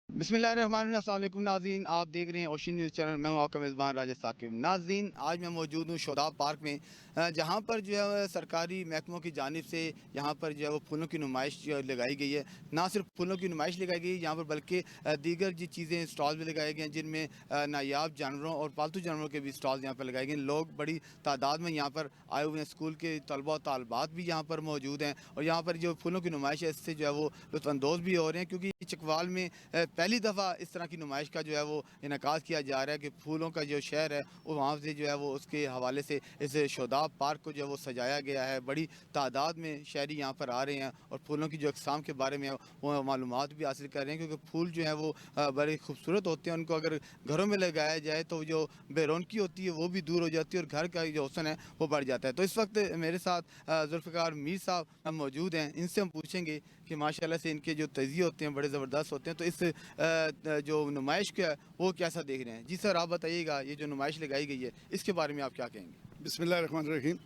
बिस्मिल्लाहिर्रहमानिर्रहीम, अस्सलाम वालेकुम नाज़रीन। आप देख रहे हैं ओशन न्यूज़ चैनल। मैं हूं आपका मेज़बान राजेश साकिब। नाज़रीन, आज मैं मौजूद हूं शोदाब पार्क में, जहां पर जो है सरकारी महकमों की जानिब से यहां पर जो है वो फूलों की नुमाइश जो लगाई गई है। ना सिर्फ फूलों की नुमाइश लगाई गई है यहाँ पर, बल्कि दीगर जी चीज़ें स्टॉल भी लगाए गए हैं, जिनमें नायाब जानवरों और पालतू जानवरों के भी स्टॉल यहाँ पर लगाए गए हैं। लोग बड़ी तादाद में यहाँ पर आए हुए हैं। स्कूल के तलबा और तालबात भी यहाँ पर मौजूद हैं, और यहाँ पर जो फूलों की नुमाइश है इससे जो है वो लुत्फ़अंदोज़ भी हो रहे हैं, क्योंकि चकवाल में पहली दफ़ा इस तरह की नुमाइश का जो है वो इनकाद किया जा रहा है कि फूलों का जो शहर है वो वहाँ से जो है वो उसके हवाले से इस शोदाब पार्क को जो है वो सजाया गया है। बड़ी तादाद में शहरी यहाँ पर आ रहे हैं और फूलों की जो अक़साम के बारे में वो मालूमात भी हासिल कर रहे हैं, क्योंकि फूल जो है वो बड़े खूबसूरत होते हैं। उनको अगर घरों में लगाया जाए तो जो बेरौनकी होती है वो भी दूर हो जाती है और घर का जो हुस्न है वो बढ़ जाता है। तो इस वक्त मेरे साथ ज़ुल्फ़िकार मीर साहब मौजूद हैं। इनसे हम पूछेंगे कि माशाल्लाह से इनके जो तज़िये होते हैं बड़े ज़बरदस्त होते हैं, तो इस जो नुमाइश का है वो कैसा देख रहे हैं? जी सर, आप बताइएगा, ये जो नुमाइश लगाई गई है इसके बारे में आप क्या कहेंगे? बिस्मिल्लाहिर्रहमानिर्रहीम।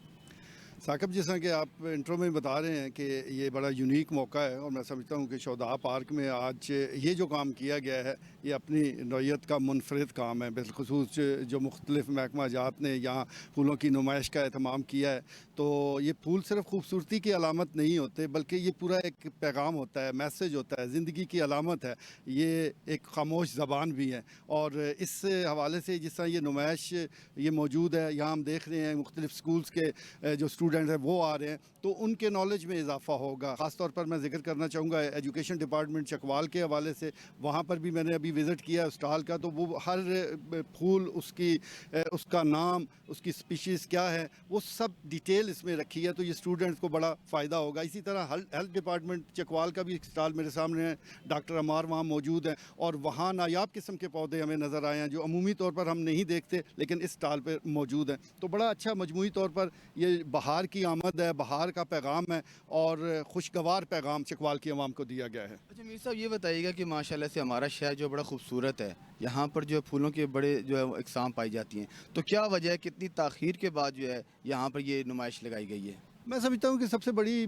साकिब, जिस तरह कि आप इंट्रो में बता रहे हैं कि ये बड़ा यूनिक मौका है और मैं समझता हूँ कि शोधा पार्क में आज ये जो काम किया गया है ये अपनी नौयत का मुनफरद काम है। बिलखसूस जो मुख्तलिफ महकमा जात ने यहाँ फूलों की नुमाइश का एहतमाम किया है, तो ये फूल सिर्फ खूबसूरती की अलामत नहीं होते बल्कि ये पूरा एक पैगाम होता है, मैसेज होता है, ज़िंदगी की अलामत है। ये एक खामोश ज़बान भी है और इस हवाले से जिस तरह ये नुमाइश ये मौजूद है, यहाँ हम देख रहे हैं मुख्तलिफ स्कूल्स के जो स्टूडेंट हैं वो आ रहे हैं, तो उनके नॉलेज में इजाफा होगा। ख़ास तौर पर मैं जिक्र करना चाहूँगा एजुकेशन डिपार्टमेंट चकवाल के हवाले से। वहाँ पर भी मैंने अभी विज़िट किया स्टॉल का, तो वो हर फूल उसका नाम, उसकी स्पीशीज़ क्या है, वो सब डिटेल इसमें रखी है, तो ये स्टूडेंट्स को बड़ा फ़ायदा होगा। इसी तरह हेल्थ डिपार्टमेंट चकवाल का भी एक स्टॉल मेरे सामने है, डॉक्टर अमार वहाँ मौजूद हैं और वहाँ नायाब किस्म के पौधे हमें नज़र आए हैं जो अमूमी तौर पर हम नहीं देखते लेकिन इस स्टॉल पर मौजूद हैं। तो बड़ा अच्छा मजमूई तौर पर ये बहार की आमद है, बहार का पैगाम है और खुशगवार पैगाम चकवाल की आवाम को दिया गया है। अच्छा मीर साहब, ये बताइएगा कि माशाल्लाह से हमारा शहर जो बड़ा खूबसूरत है, यहाँ पर जो है फूलों के बड़े जो है इकसाम पाई जाती हैं, तो क्या वजह है कितनी ताख़ीर के बाद जो है यहाँ पर ये नुमाइश लगाई गई है? मैं समझता हूँ कि सबसे बड़ी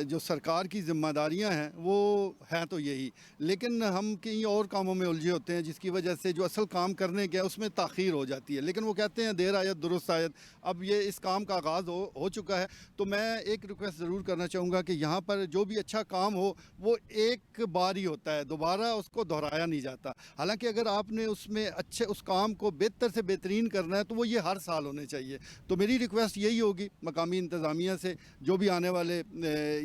जो सरकार की ज़िम्मेदारियाँ हैं वो हैं तो यही, लेकिन हम कहीं और कामों में उलझे होते हैं जिसकी वजह से जो असल काम करने के उसमें ताख़ीर हो जाती है। लेकिन वो कहते हैं देर आयत दुरुस्त आयत। अब ये इस काम का आगाज़ हो चुका है, तो मैं एक रिक्वेस्ट ज़रूर करना चाहूँगा कि यहाँ पर जो भी अच्छा काम हो वो एक बार ही होता है, दोबारा उसको दोहराया नहीं जाता। हालाँकि अगर आपने उसमें अच्छे उस काम को बेहतर से बेहतरीन करना है तो वो ये हर साल होने चाहिए। तो मेरी रिक्वेस्ट यही होगी मकामी इंतज़ामिया से, जो भी आने वाले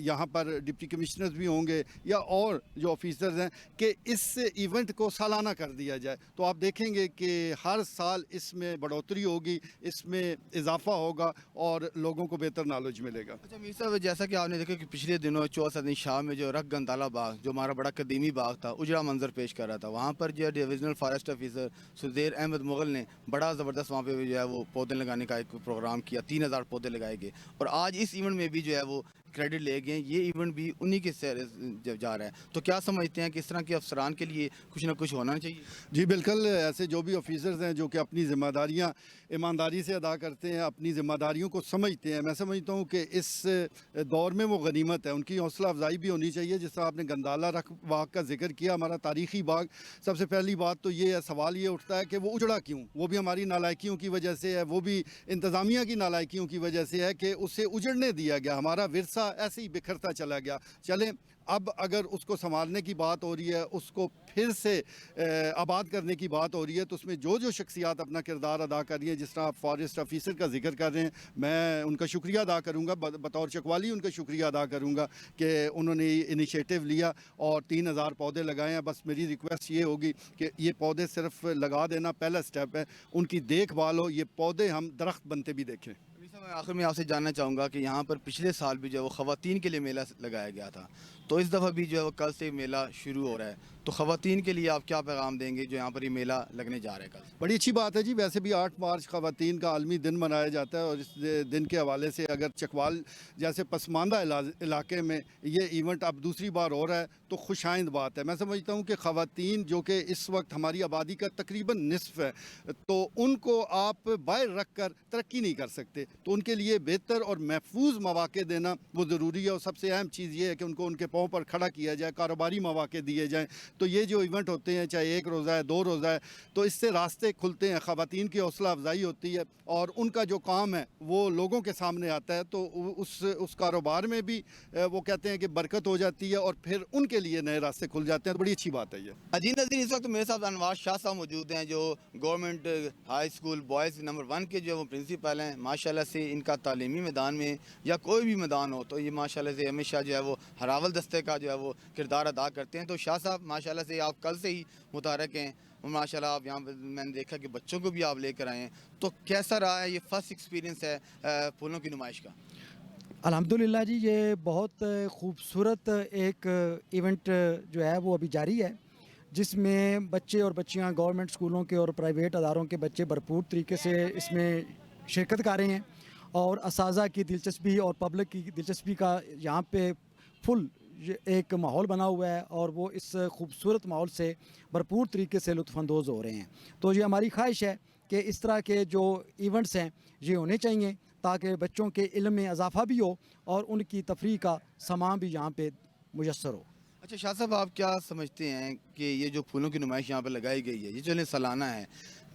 यहाँ पर डिप्टी कमिश्नर्स भी होंगे या और जो ऑफिसर्स हैं, कि इस इवेंट को सालाना कर दिया जाए, तो आप देखेंगे कि हर साल इसमें बढ़ोतरी होगी, इसमें इजाफा होगा और लोगों को बेहतर नॉलेज मिलेगा। अच्छा मीर साहब, जैसा कि आपने देखा कि पिछले दिनों 64 शाह में जो रख गंदाला बाग, जो हमारा बड़ा कदीमी बाग था, उजड़ा मंजर पेश कर रहा था, वहाँ पर जो है divisional forest officer Suzair Ahmad Mughal ने बड़ा ज़बरदस्त वहाँ पे जो है वो पौधे लगाने का एक प्रोग्राम किया, 3000 पौधे लगाए गए और आज इस इवेंट में भी जो है वो क्रेडिट ले गए। ये इवेंट भी उन्हीं के से जा रहा है, तो क्या समझते हैं कि इस तरह के अफसरान के लिए कुछ ना कुछ होना चाहिए? जी बिल्कुल, ऐसे जो भी ऑफिसर्स हैं जो कि अपनी ज़िम्मेदारियाँ ईमानदारी से अदा करते हैं, अपनी ज़िम्मेदारियों को समझते हैं, मैं समझता हूँ कि इस दौर में वो गनीमत है, उनकी हौसला अफजाई भी होनी चाहिए। जिस तरह आपने गंदाला रख बाग का जिक्र किया, हमारा तारीख़ी बाग, सबसे पहली बात तो ये है, सवाल ये उठता है कि वो उजड़ा क्यों? वो भी हमारी नालायकियों की वजह से है, वो भी इंतज़ामिया की नालायकियों की वजह से है कि उसे उजड़ने दिया गया, हमारा विरसा ऐसे ही बिखरता चला गया। चलें, अब अगर उसको संभालने की बात हो रही है, उसको फिर से आबाद करने की बात हो रही है, तो उसमें जो जो शख्सियात अपना किरदार अदा कर रही हैं, जिस तरह आप फॉरेस्ट ऑफिसर का जिक्र कर रहे हैं, मैं उनका शुक्रिया अदा करूँगा, बतौर चकवाली उनका शुक्रिया अदा करूँगा कि उन्होंने इनिशिएटिव लिया और 3000 पौधे लगाए हैं। बस मेरी रिक्वेस्ट ये होगी कि ये पौधे सिर्फ लगा देना पहला स्टेप है, उनकी देखभाल हो, ये पौधे हम दरख्त बनते भी देखें। मैं आखिर में आपसे जानना चाहूँगा कि यहाँ पर पिछले साल भी जो है वो ख़वातीन के लिए मेला लगाया गया था, तो इस दफ़ा भी जो है वो कल से मेला शुरू हो रहा है, तो ख़वातीन के लिए आप क्या पैगाम देंगे जो यहाँ पर ये मेला लगने जा रहा है कल? बड़ी अच्छी बात है जी। वैसे भी 8 मार्च ख़वातीन का आलमी दिन मनाया जाता है और इस दिन के हवाले से अगर चकवाल जैसे पसमानदा इलाके में ये इवेंट अब दूसरी बार हो रहा है तो खुशाइंद बात है। मैं समझता हूँ कि ख़वातीन जो कि इस वक्त हमारी आबादी का तकरीबन निसफ़ है, तो उनको आप बाहर रख कर तरक्की नहीं कर सकते, तो उनके लिए बेहतर और महफूज मौक़े देना वो ज़रूरी है। और सबसे अहम चीज़ ये है कि उनको उनके पाँव पर खड़ा किया जाए, कारोबारी मौक़े दिए जाएँ। तो ये जो इवेंट होते हैं, चाहे 1 रोज़ा है, 2 रोज़ा है, तो इससे रास्ते खुलते हैं, ख़वातीन की हौसला अफजाई होती है और उनका जो काम है वो लोगों के सामने आता है, तो उस कारोबार में भी वो कहते हैं कि बरकत हो जाती है और फिर उनके लिए नए रास्ते खुल जाते हैं। तो बड़ी अच्छी बात है ये। अजीज नज़ीर, इस वक्त मेरे साथ अनवार शाह साहब मौजूद हैं जो government high school boys number 1 के जो वो प्रिंसिपल हैं। माशाल्लाह से इनका तालीमी मैदान में या कोई भी मैदान हो तो ये माशाल्लाह से हमेशा जो है वो हरावल दस्ते का जो है वो किरदार अदा करते हैं। तो शाह साहब माशाल्लाह से आप कल से ही मुतारक हैं और माशाल्लाह आप यहाँ पर मैंने देखा कि बच्चों को भी आप लेकर आए हैं, तो कैसा रहा है ये फर्स्ट एक्सपीरियंस है फूलों की नुमाइश का? अल्हम्दुलिल्लाह जी, ये बहुत ख़ूबसूरत एक इवेंट जो है वो अभी जारी है, जिसमें बच्चे और बच्चियां गवर्नमेंट स्कूलों के और प्राइवेट अदारों के बच्चे भरपूर तरीके से इसमें शिरकत कर रहे हैं और असाज़ा की दिलचस्पी और पब्लिक की दिलचस्पी का यहाँ पे फुल एक माहौल बना हुआ है और वो इस खूबसूरत माहौल से भरपूर तरीके से लुत्फ़अंदोज़ हो रहे हैं। तो ये हमारी ख्वाहिश है कि इस तरह के जो इवेंट्स हैं ये होने चाहिए تاکہ بچوں کے علم میں اضافہ بھی ہو اور ان کی تفریح کا سامان بھی یہاں پہ میسر ہو۔ اچھا شاہ صاحب، آپ کیا سمجھتے ہیں کہ یہ جو پھولوں کی نمائش یہاں پر لگائی گئی ہے، یہ چلیں سالانہ ہے،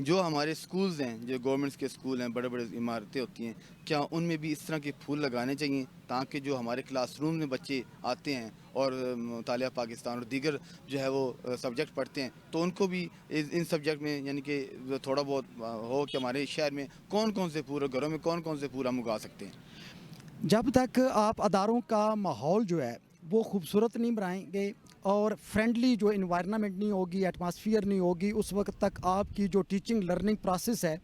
جو ہمارے سکولز ہیں، جو گورنمنٹس کے سکول ہیں، بڑے بڑے عمارتیں ہوتی ہیں، کیا ان میں بھی اس طرح کے پھول لگانے چاہیے تاکہ جو ہمارے کلاس روم میں بچے آتے ہیں اور مطالعہ پاکستان اور دیگر جو ہے وہ سبجیکٹ پڑھتے ہیں تو ان کو بھی ان سبجیکٹ میں یعنی کہ تھوڑا بہت ہو کہ ہمارے شہر میں کون کون سے پھول، گھروں میں کون کون سے پھول ہم اگا سکتے ہیں؟ جب تک آپ اداروں کا ماحول جو ہے وہ خوبصورت نہیں بنائیں گے اور فرینڈلی جو انوائرنمنٹ نہیں ہوگی، ایٹماسفیئر نہیں ہوگی، اس وقت تک آپ کی جو ٹیچنگ لرننگ پروسیس ہے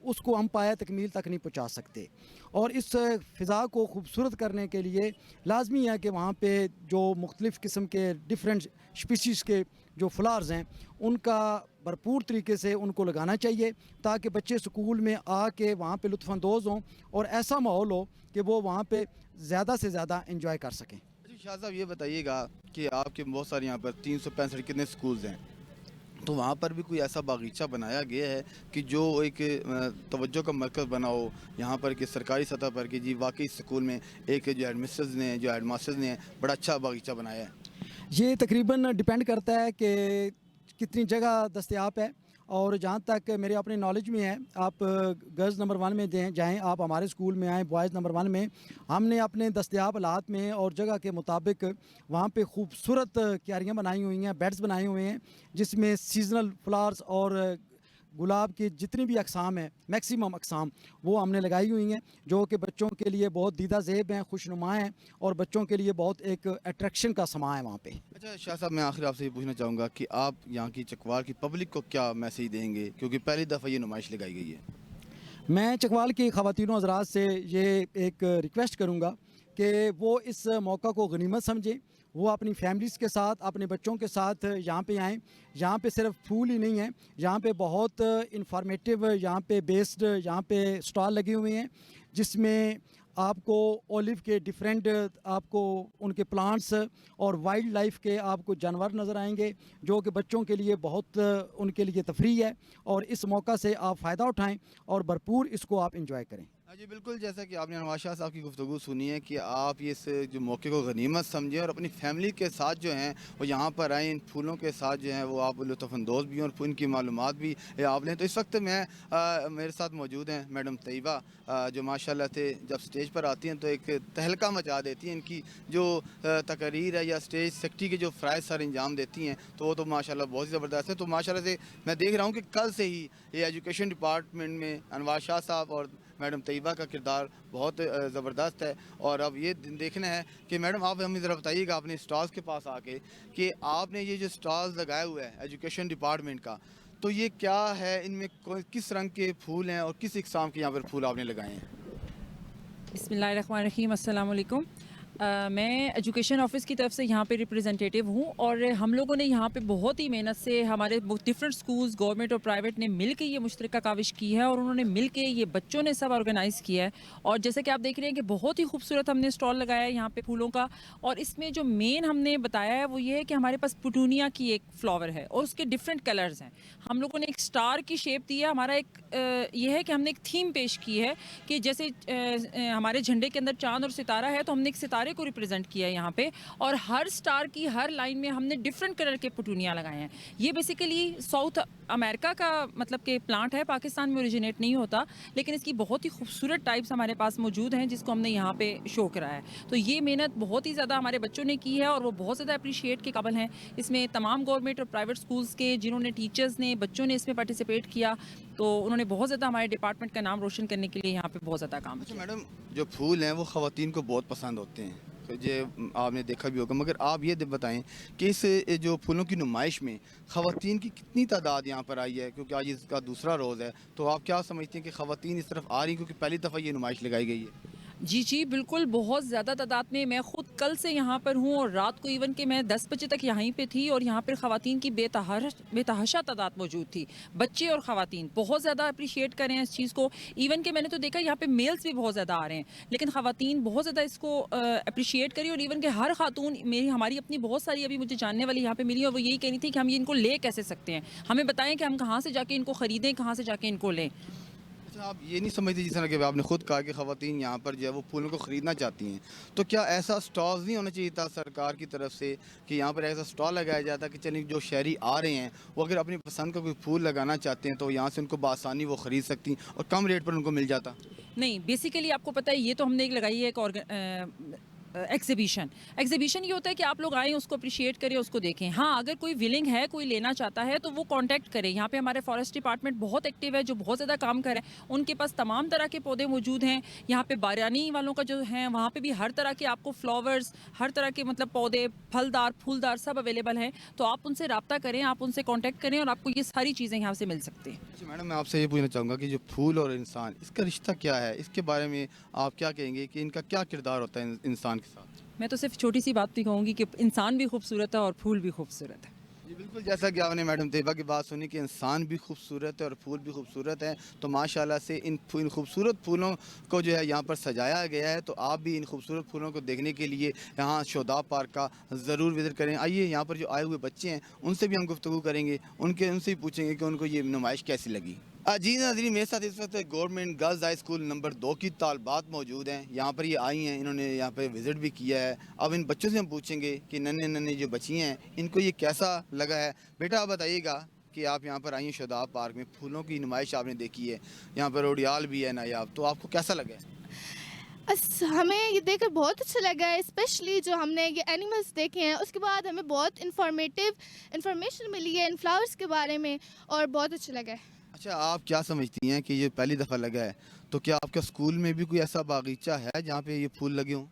اس کو ہم پایہ تکمیل تک نہیں پہنچا سکتے۔ اور اس فضا کو خوبصورت کرنے کے لیے لازمی ہے کہ وہاں پہ جو مختلف قسم کے ڈفرینٹ اسپیسیز کے جو فلاورز ہیں ان کا بھرپور طریقے سے ان کو لگانا چاہیے تاکہ بچے سکول میں آ کے وہاں پہ لطف اندوز ہوں اور ایسا ماحول ہو کہ وہ وہاں پہ زیادہ سے زیادہ انجوائے کر سکیں۔ شاہ صاحب یہ بتائیے گا کہ آپ کے بہت سارے یہاں پر 365 کتنے سکولز ہیں، تو وہاں پر بھی کوئی ایسا باغیچہ بنایا گیا ہے کہ جو ایک توجہ کا مرکز بنا ہو یہاں پر کہ سرکاری سطح پر کہ جی واقعی اسکول میں ایک جو ہیڈ مسٹرز نے، جو ہیڈ ماسٹرز نے بڑا اچھا باغیچہ بنایا ہے؟ یہ تقریباً ڈیپینڈ کرتا ہے کہ کتنی جگہ دستیاب ہے، اور جہاں تک میرے اپنے نالج میں ہے، آپ گرلز نمبر 1 میں جائیں، آپ ہمارے اسکول میں آئیں بوائز نمبر 1 میں، ہم نے اپنے دستیاب آلات میں اور جگہ کے مطابق وہاں پہ خوبصورت کیاریاں بنائی ہوئی ہیں، بیڈز بنائے ہوئے ہیں جس میں سیزنل فلاورز اور گلاب کی جتنی بھی اقسام ہیں، میکسیمم اقسام وہ ہم نے لگائی ہوئی ہیں جو کہ بچوں کے لیے بہت دیدہ زیب ہیں، خوشنما ہیں اور بچوں کے لیے بہت ایک اٹریکشن کا سما ہے وہاں پہ۔ اچھا شاہ صاحب، میں آخر آپ سے یہ پوچھنا چاہوں گا کہ آپ یہاں کی چکوال کی پبلک کو کیا میسیج دیں گے کیونکہ پہلی دفعہ یہ نمائش لگائی گئی ہے؟ میں چکوال کی خواتین و حضرات سے یہ ایک ریکویسٹ کروں گا کہ وہ اس موقع کو غنیمت سمجھیں، وہ اپنی فیملیز کے ساتھ، اپنے بچوں کے ساتھ یہاں پہ آئیں۔ یہاں پہ صرف پھول ہی نہیں ہیں، یہاں پہ بہت انفارمیٹیو یہاں پہ بیسڈ یہاں پہ اسٹال لگے ہوئے ہیں جس میں آپ کو اولیو کے ڈیفرنٹ آپ کو ان کے پلانٹس اور وائلڈ لائف کے آپ کو جانور نظر آئیں گے جو کہ بچوں کے لیے بہت ان کے لیے تفریح ہے، اور اس موقع سے آپ فائدہ اٹھائیں اور بھرپور اس کو آپ انجوائے کریں۔ جی بالکل، جیسا کہ آپ نے نواز شاہ صاحب کی گفتگو سنی ہے کہ آپ یہ اس جو موقع کو غنیمت سمجھیں اور اپنی فیملی کے ساتھ جو ہیں وہ یہاں پر آئیں، ان پھولوں کے ساتھ جو ہیں وہ آپ لطف اندوز بھی ہوں اور ان کی معلومات بھی آپ لیں۔ تو اس وقت میرے ساتھ موجود ہیں میڈم طیبہ، جو ماشاءاللہ سے جب سٹیج پر آتی ہیں تو ایک تہلکہ مچا دیتی ہیں۔ ان کی جو تقریر ہے یا اسٹیج سیکٹری کے جو فرائض سر انجام دیتی ہیں تو وہ تو ماشاءاللہ بہت ہی زبردست ہے۔ تو ماشاءاللہ سے میں دیکھ رہا ہوں کہ کل سے ہی یہ ایجوکیشن ڈپارٹمنٹ میں انوار شاہ صاحب اور میڈم طیبہ کا کردار بہت زبردست ہے، اور اب یہ دیکھنا ہے کہ میڈم آپ ہمیں ذرا بتائیے گا اپنے اسٹالز کے پاس آ کے کہ آپ نے یہ جو اسٹالز لگایا ہوا ہے ایجوکیشن ڈپارٹمنٹ کا، تو یہ کیا ہے، ان میں کس رنگ کے پھول ہیں اور کس اقسام کے یہاں پر پھول آپ نے لگائے ہیں؟ بسم اللہ الرحمن الرحیم، السلام علیکم۔ میں ایجوکیشن آفس کی طرف سے یہاں پہ ریپرزنٹیٹیو ہوں، اور ہم لوگوں نے یہاں پہ بہت ہی محنت سے ہمارے ڈفرینٹ سکولز گورنمنٹ اور پرائیویٹ نے مل کے یہ مشترکہ کاوش کی ہے، اور انہوں نے مل کے یہ بچوں نے سب آرگنائز کیا ہے۔ اور جیسے کہ آپ دیکھ رہے ہیں کہ بہت ہی خوبصورت ہم نے اسٹال لگایا ہے یہاں پہ پھولوں کا، اور اس میں جو مین ہم نے بتایا ہے وہ یہ ہے کہ ہمارے پاس پٹونیا کی ایک فلاور ہے اور اس کے ڈفرینٹ کلرز ہیں۔ ہم لوگوں نے ایک اسٹار کی شیپ دی ہے۔ ہمارا ایک یہ ہے کہ ہم نے ایک تھیم پیش کی ہے کہ جیسے ہمارے جھنڈے کے اندر چاند اور ستارہ ہے تو ہم نے ایک ستارے کو ریپرزینٹ کیا ہے یہاں پہ، اور ہر سٹار کی ہر لائن میں ہم نے ڈفرینٹ کلر کے پٹونیا لگائے ہیں۔ یہ بیسیکلی ساؤتھ امریکہ کا مطلب کہ پلانٹ ہے، پاکستان میں اوریجنیٹ نہیں ہوتا، لیکن اس کی بہت ہی خوبصورت ٹائپس ہمارے پاس موجود ہیں جس کو ہم نے یہاں پہ شو کرا ہے۔ تو یہ محنت بہت ہی زیادہ ہمارے بچوں نے کی ہے اور وہ بہت زیادہ اپریشیٹ کے قابل ہیں۔ اس میں تمام گورنمنٹ اور پرائیویٹ سکولز کے جنہوں نے ٹیچرز نے بچوں نے اس میں پارٹیسپیٹ کیا، تو انہوں نے بہت زیادہ ہمارے ڈپارٹمنٹ کا نام روشن کرنے کے لیے یہاں پہ بہت زیادہ کام کیا۔ میڈم، جو پھول ہیں وہ خواتین کو بہت پسند ہوتے ہیں، جو آپ نے دیکھا بھی ہوگا، مگر آپ یہ بتائیں کہ اس جو پھولوں کی نمائش میں خواتین کی کتنی تعداد یہاں پر آئی ہے، کیونکہ آج اس کا دوسرا روز ہے، تو آپ کیا سمجھتے ہیں کہ خواتین اس طرف آ رہی ہیں کیونکہ پہلی دفعہ یہ نمائش لگائی گئی ہے؟ جی بالکل، بہت زیادہ تعداد میں۔ میں خود کل سے یہاں پر ہوں اور رات کو ایون کہ میں 10 بجے تک یہیں پہ تھی، اور یہاں پر خواتین کی بے تحاشا تعداد موجود تھی، بچے اور خواتین بہت زیادہ اپریشیٹ کر رہے ہیں اس چیز کو۔ ایون کہ میں نے تو دیکھا یہاں پہ میلز بھی بہت زیادہ آ رہے ہیں، لیکن خواتین بہت زیادہ اس کو اپریشیٹ کری، اور ایون کہ ہر خاتون ہماری اپنی بہت ساری ابھی مجھے جاننے والی یہاں پہ ملی، اور وہ یہی کہہ رہی تھی کہ ہم ان کو لے کیسے سکتے ہیں، ہمیں بتائیں کہ ہم کہاں سے جا کے ان کو خریدیں، کہاں سے جا کے ان کو لیں۔ अच्छा, आप ये नहीं समझते जिस तरह कि आपने खुद कहा कि ख़वातीन यहाँ पर जो है वो फूलों को ख़रीदना चाहती हैं, तो क्या ऐसा स्टॉल्स नहीं होना चाहिए था सरकार की तरफ से कि यहाँ पर ऐसा स्टॉल लगाया जाता कि चलिए जो शहरी आ रहे हैं वो अगर अपनी पसंद का कोई फूल लगाना चाहते हैं तो यहाँ से उनको बआसानी वो ख़रीद सकती और कम रेट पर उनको मिल जाता? नहीं, बेसिकली आपको पता है ये तो हमने एक लगाई है एक एग्जीबिशन ये होता है कि आप लोग आएँ, उसको अप्रिशिएट करें, उसको देखें। हाँ, अगर कोई विलिंग है, कोई लेना चाहता है तो वो कांटेक्ट करें। यहाँ पे हमारे फॉरेस्ट डिपार्टमेंट बहुत एक्टिव है, जो बहुत ज़्यादा काम कर रहे हैं। उनके पास तमाम तरह के पौधे मौजूद हैं। यहाँ पे बारयानी वालों का जो है वहाँ पे भी हर तरह के आपको फ्लावर्स, हर तरह के मतलब पौधे, फलदार, फूलदार सब अवेलेबल हैं। तो आप उनसे रब्ता करें, आप उनसे कॉन्टैक्ट करें और आपको ये सारी चीज़ें यहाँ से मिल सकती हैं। अच्छा मैडम, मैं आपसे ये पूछना चाहूँगा कि जो फूल और इंसान, इसका रिश्ता क्या है? इसके बारे में आप क्या कहेंगे कि इनका क्या किरदार होता है इंसान के साथ? मैं तो सिर्फ छोटी सी बात भी कहूँगी कि इंसान भी खूबसूरत है और फूल भी खूबसूरत है। जी बिल्कुल, जैसा कि आपने मैडम तैयबा की बात सुनी कि इंसान भी खूबसूरत है और फूल भी खूबसूरत है, तो माशाल्लाह से इन खूबसूरत फूलों को जो है यहाँ पर सजाया गया है। तो आप भी इन खूबसूरत फूलों को देखने के लिए यहाँ शोदाब पार्क का ज़रूर विज़िट करें। आइए, यहाँ पर जो आए हुए बच्चे हैं उनसे भी हम गुफ्तगू करेंगे, उनसे भी पूछेंगे कि उनको ये नुमाइश कैसी लगी। जी नाज़रीन, मेरे साथ इस वक्त government girls high school number 2 की तालबात मौजूद हैं। यहाँ पर ये आई हैं, इन्होंने यहाँ पर विज़िट भी किया है। अब इन बच्चों से हम पूछेंगे कि नन्हे नन्हे जो बच्ची हैं इनको ये कैसा लगा है। बेटा आप बताइएगा कि आप यहाँ पर आई हैं शोदाब पार्क में, फूलों की नुमाइश आपने देखी है, यहाँ पर ओडियाल भी है नायाब, तो आपको कैसा लगा है? हमें ये देखकर बहुत अच्छा लगा है, स्पेशली जो हमने ये एनिमल्स देखे हैं। उसके बाद हमें बहुत इन्फॉर्मेशन मिली है इन फ्लावर्स के बारे में और बहुत अच्छा लगा है। अच्छा, आप क्या समझती हैं कि ये पहली दफ़ा लगा है, तो क्या आपके स्कूल में भी कोई ऐसा बागीचा है जहाँ पे ये फूल लगे हों?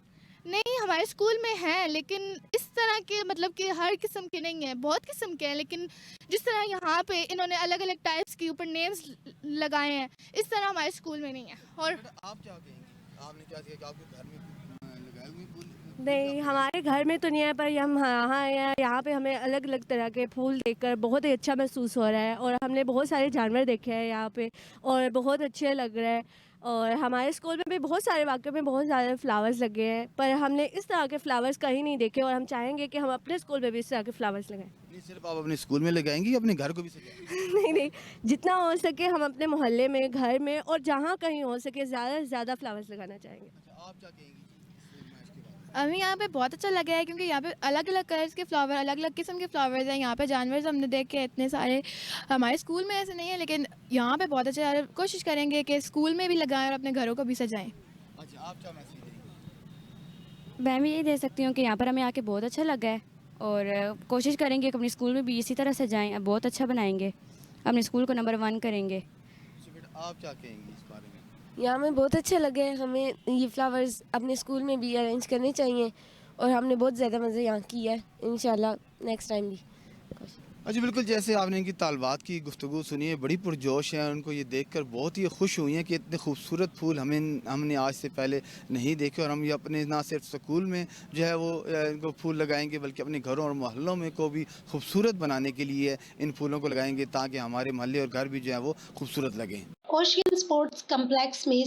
नहीं, हमारे स्कूल में है, लेकिन इस तरह के मतलब कि हर किस्म के नहीं है, बहुत किस्म के हैं। लेकिन जिस तरह यहाँ पे इन्होंने अलग अलग टाइप्स के ऊपर नेम्स लगाए हैं, इस तरह हमारे स्कूल में नहीं है। और आप क्या कहेंगे? आपने क्या किया कि आपके घर में लगाए हुए फूल? नहीं, हमारे घर में तो नहीं है, पर हम यहाँ पे हमें अलग अलग तरह के फूल देखकर बहुत ही अच्छा महसूस हो रहा है। और हमने बहुत सारे जानवर देखे हैं यहाँ पे और बहुत अच्छे लग रहे हैं। और हमारे स्कूल में भी बहुत सारे वाक़ई में बहुत ज़्यादा फ्लावर्स लगे हैं, पर हमने इस तरह के फ्लावर्स कहीं नहीं देखे और हम चाहेंगे कि हम अपने स्कूल में भी इस तरह के फ्लावर्स लगाएं। नहीं, सिर्फ आप अपने स्कूल में लगाएंगी या अपने घर को भी सजाएंगी? नहीं, जितना हो सके हम अपने मोहल्ले में, घर में और जहाँ कहीं हो सके ज़्यादा से ज़्यादा फ्लावर्स लगाना चाहेंगे। अच्छा, आप क्या कहेंगी इस नुमाइश के बारे में? हमें यहाँ पे बहुत अच्छा लगा है, क्योंकि यहाँ पे अलग अलग कलर्स के फ्लावर, अलग अलग किस्म के फ्लावर्स हैं। यहाँ पे जानवर हमने देखे इतने सारे, हमारे स्कूल में ऐसे नहीं है, लेकिन यहाँ पे बहुत अच्छा है। कोशिश करेंगे कि स्कूल में भी लगाएं और अपने घरों को भी सजाएं। अच्छा, आप क्या मैसेज देंगे? मैं भी यही दे सकती हूँ कि यहाँ पर हमें आके बहुत अच्छा लगा है और कोशिश करेंगे कि अपने स्कूल में भी इसी तरह सजाएं, बहुत अच्छा बनाएंगे, अपने स्कूल को नंबर 1 करेंगे। अच्छा बेटा, आप क्या कहेंगी इस बारे में? यहाँ में बहुत अच्छे लगे, हमें ये फ्लावर्स अपने स्कूल में भी अरेंज करने चाहिए और हमने बहुत ज़्यादा मज़े यहाँ किया है, इंशाल्लाह नेक्स्ट टाइम भी। अच्छा बिल्कुल, जैसे आपने इनकी तालबात की गुफ्तगू सुनी है, बड़ी पुरजोश है। उनको ये देखकर बहुत ही खुश हुई हैं कि इतने खूबसूरत फूल हमने आज से पहले नहीं देखे और हम ये अपने ना सिर्फ स्कूल में जो है वो इनको फूल लगाएंगे, बल्कि अपने घरों और मोहल्लों में को भी खूबसूरत बनाने के लिए इन फूलों को लगाएंगे ताकि हमारे मोहल्ले और घर भी जो है वो खूबसूरत लगें। ओशियन स्पोर्ट्स कम्प्लेक्स में